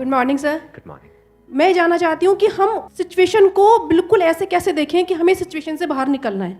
Good morning sir. Good morning. मैं जानना चाहती हूँ कि हम सिचुएशन को बिल्कुल ऐसे कैसे देखें कि हमें सिचुएशन से बाहर निकलना है।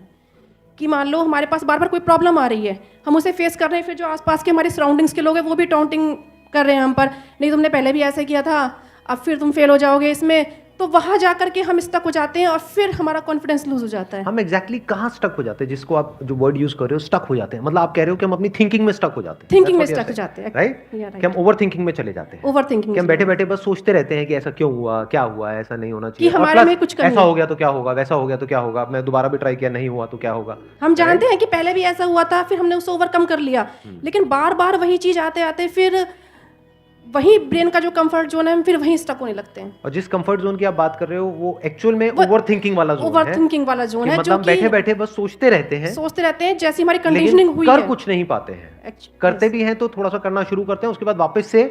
कि मान लो हमारे पास बार बार कोई प्रॉब्लम आ रही है, हम उसे फेस कर रहे हैं, फिर जो आसपास के हमारे सराउंडिंग्स के लोग हैं वो भी टाउंटिंग कर रहे हैं हम पर, नहीं तुमने पहले भी ऐसे किया था, अब फिर तुम फेल हो जाओगे इसमें, तो वहाँ जा कर के हम स्टक हो जाते हैं और फिर हमारा कॉन्फिडेंस लूज हो जाता है। हम एग्जैक्टली कहाँ स्टक हो जाते हैं, जिसको आप जो वर्ड यूज कर रहे हो स्टक हो जाते हैं, मतलब आप कह रहे हो कि हम अपनी थिंकिंग में स्टक हो जाते हैं। थिंकिंग में स्टक हो जाते हैं, राइट? कि हम ओवर थिंकिंग में चले जाते हैं। ओवर थिंकिंग कि हम बैठे बैठे बस सोचते रहते हैं कि ऐसा क्यों हुआ, क्या हुआ, ऐसा नहीं होना चाहिए, कि हमारे में कुछ कमी ऐसा हो गया तो क्या होगा, वैसा हो गया तो क्या होगा, मैं दोबारा भी ट्राई किया नहीं हुआ तो क्या होगा। हम जानते हैं कि पहले भी ऐसा हुआ था, फिर हमने उसे ओवरकम कर लिया, लेकिन बार बार वही चीज आते आते फिर वही ब्रेन का जो कंफर्ट जोन है, हम फिर वहीं स्टक होने लगते हैं। और जिस कंफर्ट जोन की आप बात कर रहे हो वो एक्चुअल में ओवर थिंकिंग वाला जोन है। ओवर थिंकिंग वाला जोन है, मतलब बैठे बैठे बस सोचते रहते हैं, जैसी हमारी कंडीशनिंग हुई कर है, कुछ नहीं पाते हैं। करते भी हैं तो थोड़ा सा करना शुरू करते हैं, उसके बाद वापस से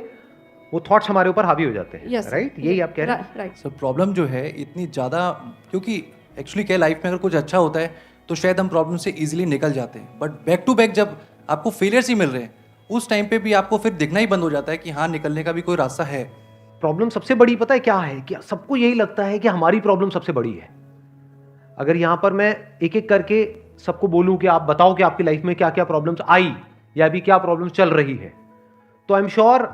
वो थॉट्स हमारे ऊपर हावी हो जाते हैं। राइट? यही आप कह रहे हैं। राइट सर प्रॉब्लम जो है इतनी ज़्यादा, क्योंकि एक्चुअली क्या लाइफ में अगर कुछ अच्छा होता है तो शायद हम प्रॉब्लम से इजीली निकल जाते हैं, बट बैक टू बैक जब आपको फेलियर्स ही मिल रहे हैं उस टाइम पे भी आपको फिर दिखना ही बंद हो जाता है कि हाँ निकलने का भी कोई रास्ता है। प्रॉब्लम सबसे बड़ी पता है क्या है, कि सबको यही लगता है कि हमारी प्रॉब्लम सबसे बड़ी है। अगर यहां पर मैं एक एक करके सबको बोलूं कि आप बताओ कि आपकी लाइफ में क्या क्या प्रॉब्लम्स आई या अभी क्या प्रॉब्लम्स चल रही है, तो आई एम श्योर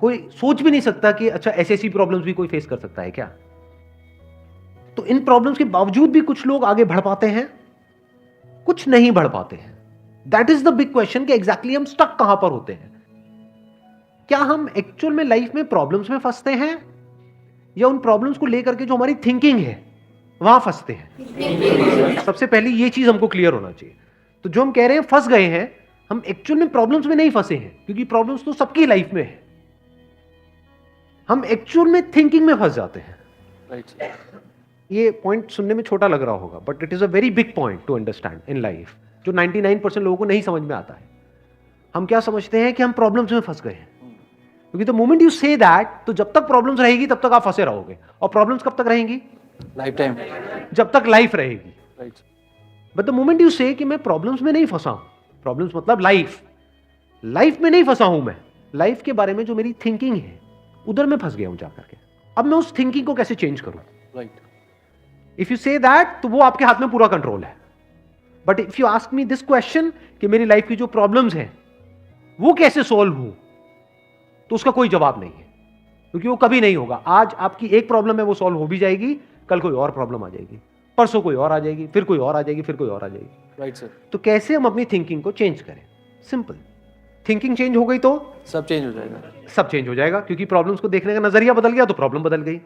कोई सोच भी नहीं सकता कि अच्छा ऐसी प्रॉब्लम्स भी कोई फेस कर सकता है क्या। तो इन प्रॉब्लम्स के बावजूद भी कुछ लोग आगे बढ़ पाते हैं, कुछ नहीं बढ़ पाते हैं। That is the big question कि एग्जैक्टली हम स्टक कहां पर होते हैं। क्या हम एक्चुअल में लाइफ में प्रॉब्लम्स में फंसते हैं या उन प्रॉब्लम्स को लेकर के जो हमारी थिंकिंग है वहां फंसते हैं। सबसे पहले ये चीज हमको क्लियर होना चाहिए। तो जो हम कह रहे हैं फंस गए हैं, हम एक्चुअल में प्रॉब्लम्स में नहीं फंसे हैं, क्योंकि प्रॉब्लम्स तो सबकी लाइफ में है। हम एक्चुअल में थिंकिंग में फंस जाते हैं। राइट। ये पॉइंट सुनने में छोटा लग रहा होगा, but it is a very big point two understand in life, जो 99% लोगों को नहीं समझ में आता है। हम क्या समझते हैं कि हम प्रॉब्लम्स में फंस गए हैं, क्योंकि the moment you say that, तो जब तक प्रॉब्लम्स रहेगी तब तक आप फंसे रहोगे। और प्रॉब्लम्स कब तक रहेंगी? Life time. जब तक लाइफ रहेगी। Right. But the moment you से कि मैं प्रॉब्लम्स में नहीं फंसा हूं, प्रॉब्लम्स मतलब लाइफ में नहीं फंसा हूं, मैं लाइफ के बारे में जो मेरी थिंकिंग है उधर मैं फंस गया हूं जाकर के। अब मैं उस थिंकिंग को कैसे चेंज करूं? Right. If you say that, तो वो आपके हाथ में पूरा कंट्रोल है। But if you ask me this question कि मेरी लाइफ की जो प्रॉब्लम्स हैं वो कैसे सॉल्व हो, तो उसका कोई जवाब नहीं है, क्योंकि वो कभी नहीं होगा। आज आपकी एक प्रॉब्लम है, वो सॉल्व हो भी जाएगी, कल कोई और प्रॉब्लम आ जाएगी, परसों कोई और आ जाएगी, फिर कोई और आ जाएगी, फिर कोई और आ जाएगी। Right sir. तो कैसे हम अपनी थिंकिंग को चेंज करें? सिंपल। थिंकिंग चेंज हो गई तो सब चेंज हो जाएगा। सब चेंज हो जाएगा, क्योंकि प्रॉब्लम्स को देखने का नजरिया बदल गया तो प्रॉब्लम बदल गई।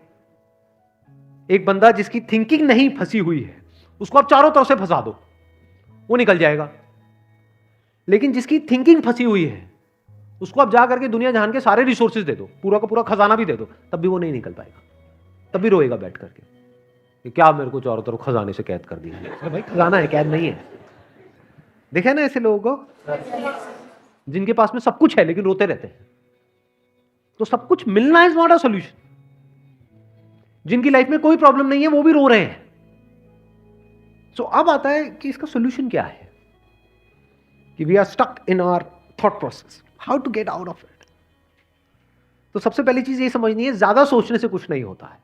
एक बंदा जिसकी थिंकिंग नहीं फंसी हुई है, उसको आप चारों तरफ से फंसा दो, वो निकल जाएगा। लेकिन जिसकी थिंकिंग फंसी हुई है, उसको आप जा करके दुनिया जहान के सारे रिसोर्सेज दे दो, पूरा का पूरा खजाना भी दे दो, तब भी वो नहीं निकल पाएगा, तब भी रोएगा बैठ करके कि क्या मेरे को चारों तरफ खजाने से कैद कर दिया। अरे भाई खजाना है, कैद नहीं है। देखा ना ऐसे लोगों को जिनके पास में सब कुछ है लेकिन रोते रहते हैं। तो सब कुछ मिलना इज नॉट अ सोल्यूशन। जिनकी लाइफ में कोई प्रॉब्लम नहीं है वो भी रो रहे हैं। सो अब आता है कि इसका सोल्यूशन क्या है, कि we are stuck in our thought process, how to get out of it. तो सबसे पहली चीज ये समझनी है, ज्यादा सोचने से कुछ नहीं होता है,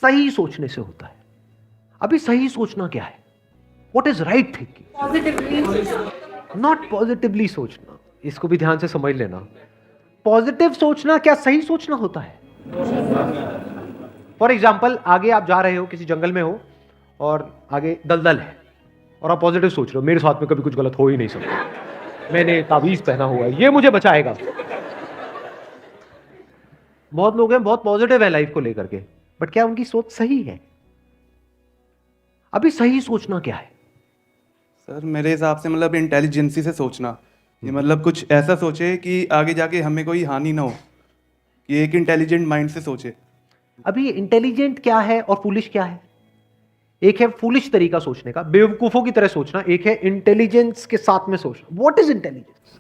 सही सोचने से होता है। अभी सही सोचना क्या है? What is right thinking, not positively सोचना। इसको भी ध्यान से समझ लेना। पॉजिटिव सोचना क्या सही सोचना होता है? फॉर एग्जाम्पल, आगे आप जा रहे हो, किसी जंगल में हो और आगे दलदल है, और आप पॉजिटिव सोच रहे हो मेरे साथ में कभी कुछ गलत हो ही नहीं सकता, मैंने ताबीज पहना हुआ है, ये मुझे बचाएगा। बहुत लोग हैं बहुत पॉजिटिव है लाइफ को लेकर के, बट क्या उनकी सोच सही है? अभी सही सोचना क्या है? सर मेरे हिसाब से मतलब इंटेलिजेंसी से सोचना, ये मतलब कुछ ऐसा सोचे कि आगे जाके हमें कोई हानि ना हो, कि एक इंटेलिजेंट माइंड से सोचे। अभी इंटेलिजेंट क्या है और फूलिश क्या है? एक है फूलिश तरीका सोचने का, बेवकूफों की तरह सोचना, एक है इंटेलिजेंस के साथ में सोचना। What is intelligence?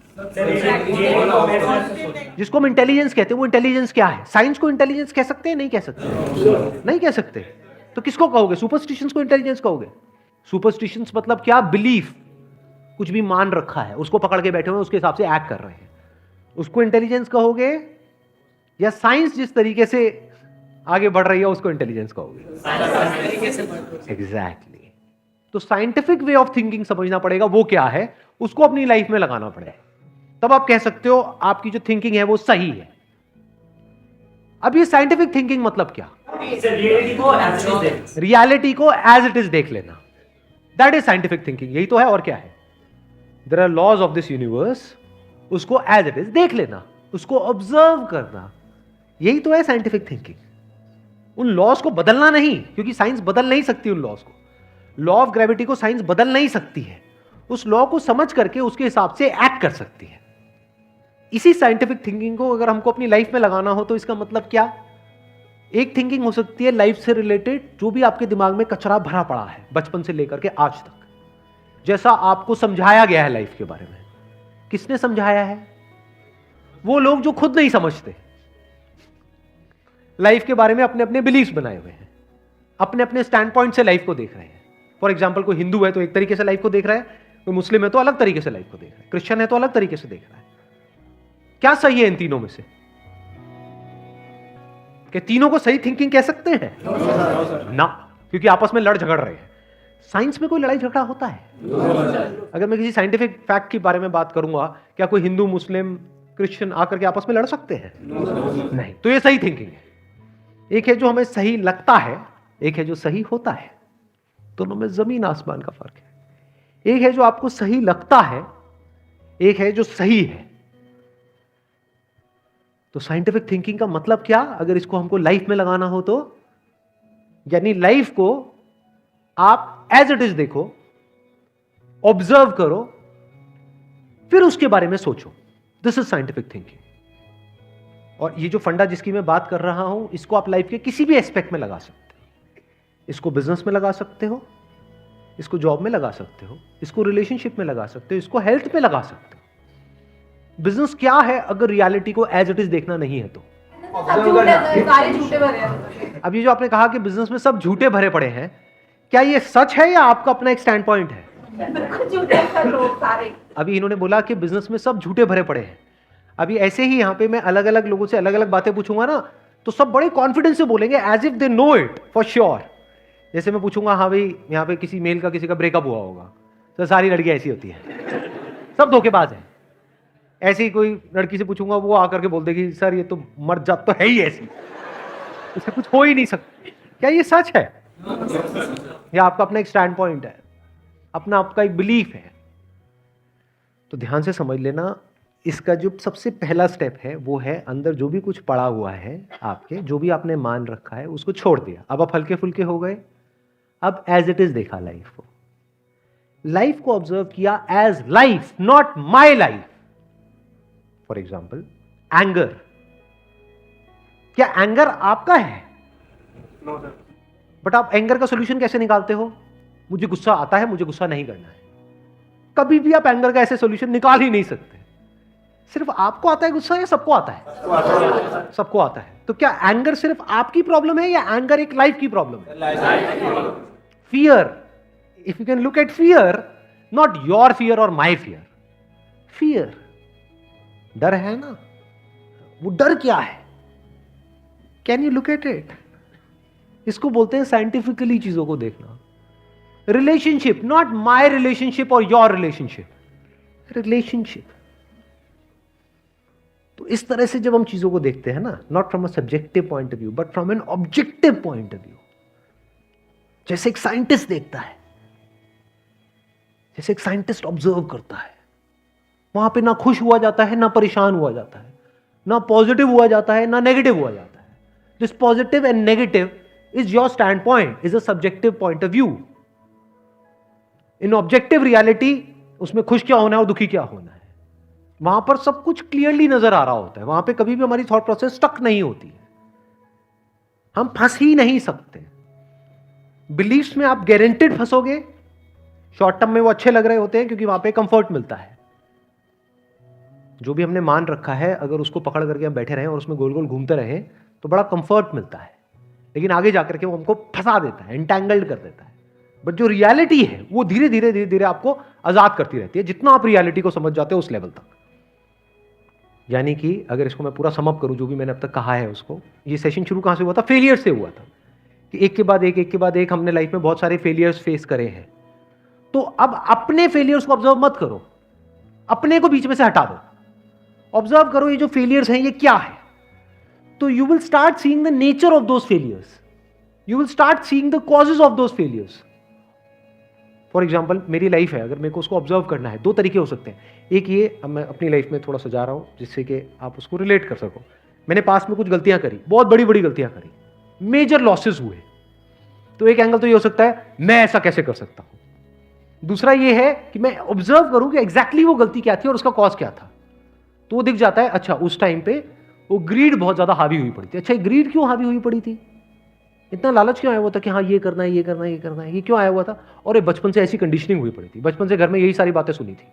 जिसको हम इंटेलिजेंस कहते हैं वो इंटेलिजेंस क्या है? साइंस को इंटेलिजेंस कह सकते हैं? नहीं कह सकते, नहीं कह सकते। तो किसको कहोगे? सुपरस्टिशंस को इंटेलिजेंस कहोगे? सुपरस्टिशंस मतलब क्या? बिलीफ, कुछ भी मान रखा है, उसको पकड़ के बैठे हुए हैं, उसके हिसाब से एक्ट कर रहे हैं। उसको इंटेलिजेंस कहोगे या साइंस जिस तरीके से आगे बढ़ रही है उसको इंटेलिजेंस कहोगे? एग्जैक्टली। तो साइंटिफिक वे ऑफ थिंकिंग समझना पड़ेगा वो क्या है, उसको अपनी लाइफ में लगाना पड़ेगा, तब आप कह सकते हो आपकी जो थिंकिंग है वो सही है। अब ये साइंटिफिक थिंकिंग मतलब क्या? रियलिटी को एज इट इज देख लेना, दैट इज साइंटिफिक थिंकिंग। यही तो है, और क्या है? There are laws of this universe, उसको एज इट इज देख लेना, उसको ऑब्जर्व करना, यही तो है साइंटिफिक थिंकिंग। उन लॉज को बदलना नहीं, क्योंकि साइंस बदल नहीं सकती उन लॉज को। लॉ ऑफ ग्रेविटी को साइंस बदल नहीं सकती है, उस लॉ को समझ करके उसके हिसाब से एक्ट कर सकती है। इसी साइंटिफिक थिंकिंग को अगर हमको अपनी लाइफ में लगाना हो तो इसका मतलब क्या? एक थिंकिंग हो सकती है लाइफ से रिलेटेड, जो भी आपके दिमाग में कचरा भरा पड़ा है बचपन से लेकर के आज तक, जैसा आपको समझाया गया है लाइफ के बारे में। किसने समझाया है? वो लोग जो खुद नहीं समझते, लाइफ के बारे में अपने अपने बिलीफ्स बनाए हुए हैं, अपने अपने स्टैंड पॉइंट से लाइफ को देख रहे हैं। फॉर एग्जाम्पल, कोई हिंदू है तो एक तरीके से लाइफ को देख रहा है, कोई मुस्लिम है तो अलग तरीके से लाइफ को देख रहा है, क्रिश्चियन है तो अलग तरीके से देख रहा है। क्या सही है इन तीनों में से? क्या तीनों को सही थिंकिंग कह सकते हैं? ना, क्योंकि आपस में लड़ झगड़ रहे हैं। साइंस में कोई लड़ाई झगड़ा होता है? अगर मैं किसी साइंटिफिक फैक्ट के बारे में बात करूंगा, क्या कोई हिंदू मुस्लिम क्रिश्चियन आकर के आपस में लड़ सकते हैं? नहीं। तो ये सही थिंकिंग है। एक है जो हमें सही लगता है, एक है जो सही होता है। दोनों में जमीन आसमान का फर्क है। एक है जो आपको सही लगता है, एक है जो सही है। तो साइंटिफिक थिंकिंग का मतलब क्या, अगर इसको हमको लाइफ में लगाना हो तो, यानी लाइफ को आप एज इट इज देखो, ऑब्जर्व करो, फिर उसके बारे में सोचो। This is scientific thinking. और ये जो फंडा जिसकी मैं बात कर रहा हूं, इसको आप लाइफ के किसी भी एस्पेक्ट में लगा सकते हो। इसको बिजनेस में लगा सकते हो, इसको जॉब में लगा सकते हो, इसको रिलेशनशिप में लगा सकते हो, इसको हेल्थ में लगा सकते हो। बिजनेस क्या है अगर रियलिटी को एज इट इज देखना नहीं है तो? सारे झूठे भरे हैं। अब ये जो आपने कहा कि बिजनेस में सब झूठे भरे पड़े हैं, क्या ये सच है या आपका अपना एक स्टैंड पॉइंट है? अभी इन्होंने बोला कि बिजनेस में सब झूठे भरे पड़े हैं। अभी ऐसे ही यहां पे मैं अलग अलग लोगों से अलग अलग बातें पूछूंगा ना, तो सब बड़े कॉन्फिडेंस से बोलेंगे, as if they know it for sure. जैसे मैं पूछूंगा, हाँ भाई यहाँ पे किसी मेल का किसी का ब्रेकअप हुआ होगा, तो सारी लड़कियां ऐसी होती हैं, सब धोखेबाज हैं। ऐसे ही कोई लड़की से पूछूंगा, वो आकर के बोल देगी, सर ये तो मर जात तो है ही ऐसी, इससे कुछ हो ही नहीं सकता। क्या ये सच है या आपका अपना एक स्टैंड पॉइंट है, अपना आपका एक बिलीफ है? तो ध्यान से समझ लेना, इसका जो सबसे पहला स्टेप है वो है अंदर जो भी कुछ पड़ा हुआ है आपके, जो भी आपने मान रखा है उसको छोड़ दिया। अब आप हल्के फुल्के हो गए, अब एज इट इज देखा लाइफ को, लाइफ को ऑब्जर्व किया as life, not my life. For example, anger, क्या एंगर आपका है? बट आप एंगर का सोल्यूशन कैसे निकालते हो? मुझे गुस्सा आता है, मुझे गुस्सा नहीं करना है। कभी भी आप एंगर का ऐसे सोल्यूशन निकाल ही नहीं सकते। सिर्फ आपको आता है गुस्सा या सबको आता है? सबको आता है। तो क्या एंगर सिर्फ आपकी प्रॉब्लम है या एंगर एक लाइफ की प्रॉब्लम है? Fear, if you can look at fear, not your fear और माई फियर, फियर, डर है ना, वो डर क्या है? Can you look at it? इसको बोलते हैं साइंटिफिकली चीजों को देखना। रिलेशनशिप, नॉट माई रिलेशनशिप और योर रिलेशनशिप, रिलेशनशिप। तो इस तरह से जब हम चीजों को देखते हैं ना, not from a subjective point of view but from an objective point of view, जैसे एक साइंटिस्ट देखता है, जैसे एक साइंटिस्ट ऑब्जर्व करता है, वहां पे ना खुश हुआ जाता है, ना परेशान हुआ जाता है, ना पॉजिटिव हुआ जाता है, ना नेगेटिव हुआ जाता है। This positive and negative is your stand point, is a subjective point of view. In objective reality, उसमें खुश क्या होना है और दुखी क्या होना है, वहां पर सब कुछ क्लियरली नजर आ रहा होता है। वहां पे कभी भी हमारी थॉट प्रोसेस स्टक नहीं होती है, हम फंस ही नहीं सकते। बिलीफ्स में आप गारंटेड फंसोगे, शॉर्ट टर्म में वो अच्छे लग रहे होते हैं क्योंकि वहां पे कंफर्ट मिलता है। जो भी हमने मान रखा है, अगर उसको पकड़ करके हम बैठे रहें और उसमें गोल गोल घूमते रहें तो बड़ा कंफर्ट मिलता है, लेकिन आगे जाकर के वो हमको फंसा देता है, एंटैंगल्ड कर देता है। बट जो रियलिटी है वो धीरे धीरे धीरे धीरे आपको आजाद करती रहती है, जितना आप रियलिटी को समझ जाते हो उस लेवल तक। यानी कि अगर इसको मैं पूरा समअप करूं जो भी मैंने अब तक कहा है उसको, ये सेशन शुरू कहाँ से हुआ था? फेलियर से हुआ था कि एक के बाद एक हमने लाइफ में बहुत सारे फेलियर्स फेस करे हैं। तो अब अपने फेलियर्स को ऑब्जर्व मत करो, अपने को बीच में से हटा दो, ऑब्जर्व करो ये जो फेलियर्स हैं ये क्या है। तो you will start seeing the nature of those failures, you will start seeing the causes of those failures. For example मेरी लाइफ है, अगर मेरे को उसको ऑब्जर्व करना है, दो तरीके हो सकते हैं। एक ये, अब मैं अपनी लाइफ में थोड़ा सजा रहा हूं जिससे कि आप उसको रिलेट कर सको। मैंने पास में कुछ गलतियां करी, बहुत बड़ी बड़ी गलतियां करी, मेजर लॉसेस हुए, तो एक एंगल तो ये हो सकता है मैं ऐसा कैसे कर सकता हूं। दूसरा ये है कि मैं ऑब्जर्व करूं कि एग्जैक्टली वो गलती क्या थी और उसका कॉज क्या था। तो वो दिख जाता है, अच्छा उस टाइम पे वो ग्रीड बहुत ज्यादा हावी हुई पड़ी थी। अच्छा ग्रीड क्यों हावी हुई पड़ी थी, इतना लालच क्यों आया हुआ था कि हाँ ये करना है ये करना है ये करना है, ये क्यों आया हुआ था? और ये बचपन से ऐसी कंडीशनिंग हुई पड़ी थी, बचपन से घर में यही सारी बातें सुनी थी,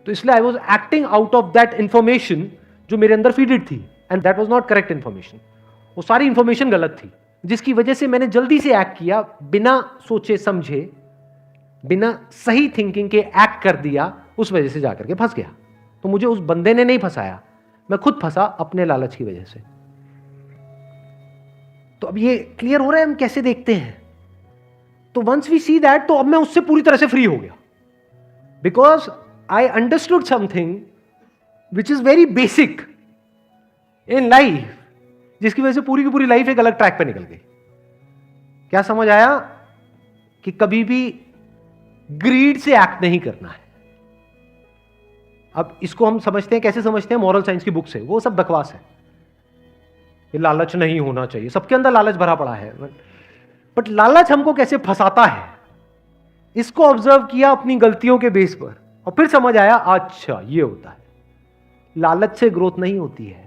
तो इसलिए I was acting out of that information जो मेरे अंदर फीडेड थी, and that was not correct information. वो सारी इंफॉर्मेशन गलत थी, जिसकी वजह से मैंने जल्दी से एक्ट किया, बिना सोचे समझे, बिना सही थिंकिंग के एक्ट कर दिया, उस वजह से जाकर के फंस गया। तो मुझे उस बंदे ने नहीं फंसाया, मैं खुद फंसा अपने लालच की वजह से। तो अब ये क्लियर हो रहा है हम कैसे देखते हैं। तो वंस वी सी दैट, तो अब मैं उससे पूरी तरह से फ्री हो गया, because I understood something which is very basic in life, जिसकी वजह से पूरी की पूरी लाइफ एक अलग ट्रैक पे निकल गई। क्या समझ आया? कि कभी भी ग्रीड से एक्ट नहीं करना है। अब इसको हम समझते हैं, कैसे समझते हैं? मॉरल साइंस की बुक से। वो सब बकवास है, ये लालच नहीं होना चाहिए, सबके अंदर लालच भरा पड़ा है, बट लालच हमको कैसे फंसाता है, इसको ऑब्जर्व किया अपनी गलतियों के बेस पर, और फिर समझ आया अच्छा ये होता है। लालच से ग्रोथ नहीं होती है।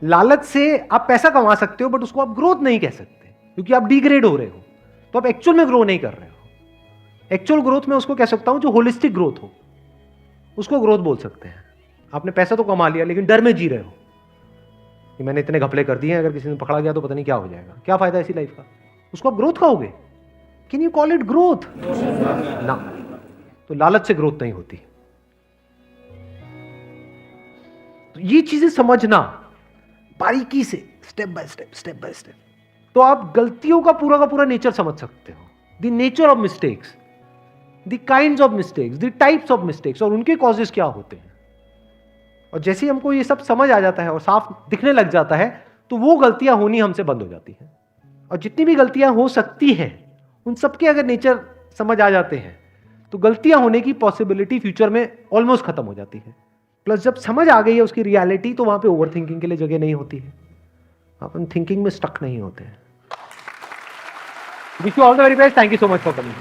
लालच से आप पैसा कमा सकते हो, बट उसको आप ग्रोथ नहीं कह सकते, क्योंकि आप डिग्रेड हो रहे हो, तो आप एक्चुअल में ग्रो नहीं कर रहे हो। एक्चुअल ग्रोथ में उसको कह सकता हूं जो होलिस्टिक ग्रोथ हो, उसको ग्रोथ बोल सकते हैं। आपने पैसा तो कमा लिया, लेकिन डर में जी रहे हो कि मैंने इतने घपले कर दिए हैं, अगर किसी ने पकड़ा गया तो पता नहीं क्या हो जाएगा, क्या फायदा ऐसी लाइफ का, उसको आप ग्रोथ कहोगे? Can you call it growth? ना। तो लालच से ग्रोथ नहीं होती। तो ये चीजें समझना बारीकी से, स्टेप बाय स्टेप, तो आप गलतियों का पूरा नेचर समझ सकते हो। The nature of mistakes, the kinds of mistakes, the types of mistakes, और उनके कॉजेस क्या होते हैं। और जैसे ही हमको ये सब समझ आ जाता है और साफ दिखने लग जाता है, तो वो गलतियां होनी हमसे बंद हो जाती हैं। और जितनी भी गलतियां हो सकती हैं, उन सबके अगर नेचर समझ आ जाते हैं, तो गलतियां होने की पॉसिबिलिटी फ्यूचर में ऑलमोस्ट खत्म हो जाती है। प्लस जब समझ आ गई है उसकी रियलिटी, तो वहां पे ओवर थिंकिंग के लिए जगह नहीं होती है, अपन थिंकिंग में स्टक नहीं होते हैं। Wish you all the very best, thank you so much for coming.